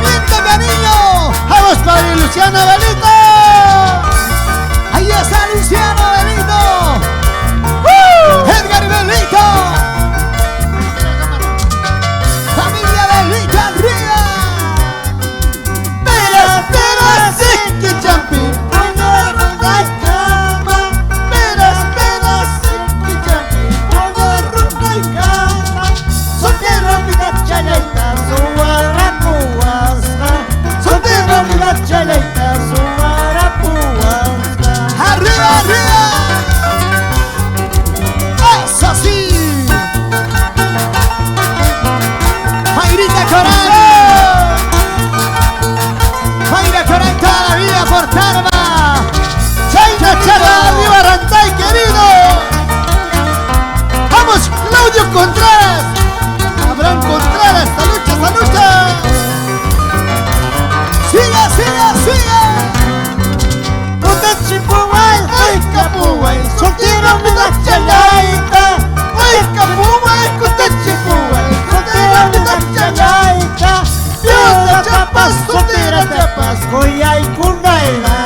lindo cariño. Vamos para Luciano Belito. Ahí está Luciano Belito. Edgar Belito. Familia Belito arriba. Pero sí que champi. Arriba, arriba. Eso sí. Mayrita Corán. Mayra Corán toda la vida por Tarma. Chaita Chara, arriba Rantay querido. Vamos Claudio Contreras. Abraham Contreras, esta lucha. Siga, siga, siga. Utachipuay, ay capuay, soltero me da chalaita. Ay capuay, utachipuay, soltero me da chalaita. Dios de chapas, soltera chapas, Koyay kunayla,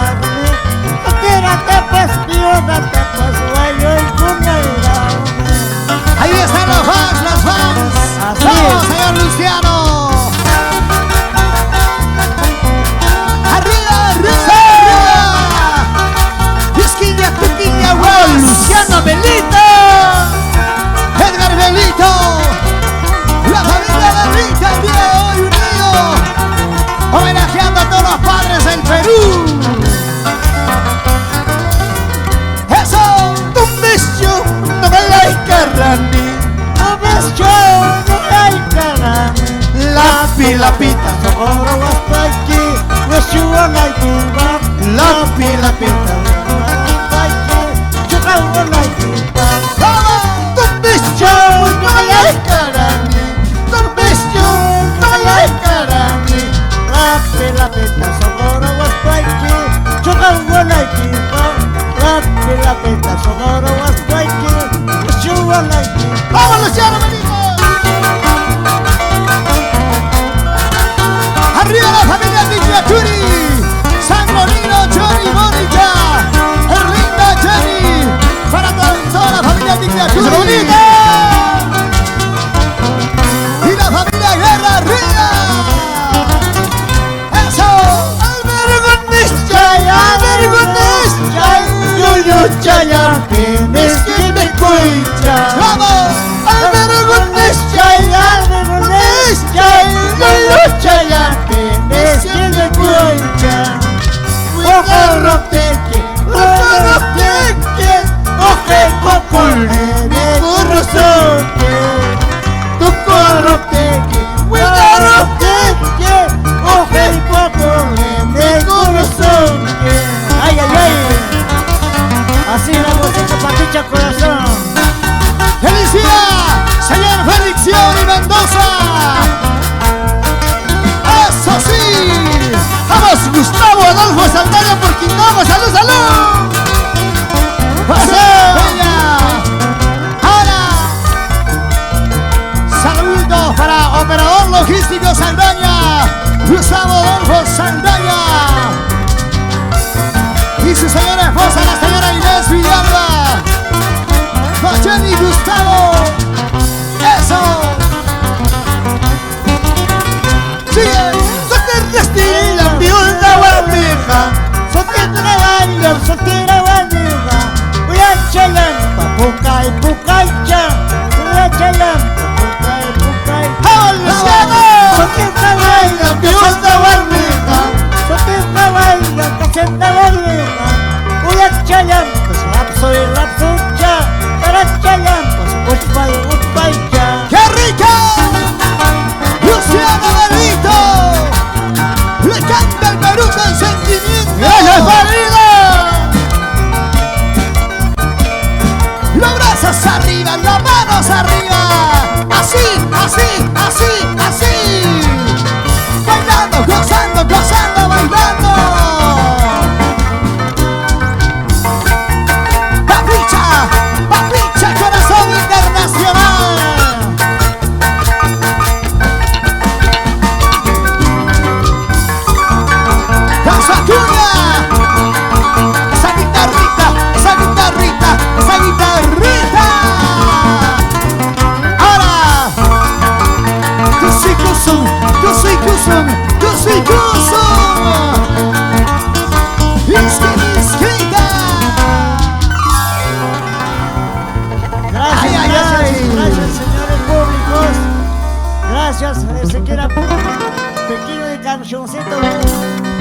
soltera tapas, Dios de tapas, Koyay kunayla. ahí están los fans, los fans. Así Vamos, es. señor Luciano. Arriba, arriba, arriba. Esquina, pequeña, wow. Luciano Belito. Edgar Belito. La familia Belito el día de hoy unido. Homenajeando a todos los padres del Perú. Eso. Un beso, no me la carrani. La pita, Socorro hasta aquí, Yeshua la yuva, la pita. Chocaba la yuva. Un beso, no me la carrani. Un beso, no me la carrani. La peta, socorro hasta aquí, chocaba la yuva. La peta, socorro hasta aquí, Yeshua la yuva. Vamos Luciano Belito. Arriba la familia Vigliaturi, San Bonino, Johnny, Mónica, Erlinda, Jenny, para toda la familia Vigliaturi. Y la familia Guerra arriba. Eso. Yuyu chaya, pines que me cuicha. Vamos. Yuyu chaya, pines que me cuicha. Ojarroteke, oje cocule, me corrosoque. Tu corroteke, oje cocule, me corrosoque. Ay, ay, ay. Así la música paticha corazón. ¡Felicidad, señor Félix y Mendoza! ¡Eso sí! ¡Vamos, Gustavo Adolfo Saldaña por Quindamo! ¡Salud, salud! ¡Venga! ¡Ahora! Saludos para Operador Logístico Saldaña, Gustavo Adolfo Saldaña. Y su señora esposa, la señora Inés Villalba. Jenny Gustavo. Eso. Sigue. Sote la viuda guardeja, sote trabajo, sote guardeja. Voy a chalampa, pucaicha, voy a chalampa, pucaicha. ¡Vamos, Luciano! Sote trabajo, la viuda guardeja, sote trabajo, cacheta guardeja. Voy a chalampa, lapso y lapsucha, para chalampas, utpaicha. ¡Qué rico! Luciano Belito. Le canta el Perú con sentimiento. ¡Gracias, Farida! Los brazos arriba, las manos arriba. Así, así, así, así. Bailando, gozando, gozando, bailando. Papicha, Papicha, corazón internacional. Choncito,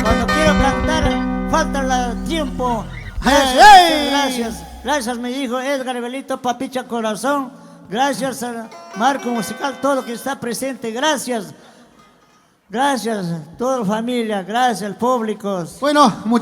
cuando quiero cantar, falta el tiempo. Gracias, mi hijo Edgar Belito, Papicha Corazón. Gracias a Marco Musical, todo que está presente. Gracias, toda la familia, gracias al público. Bueno, muchísimas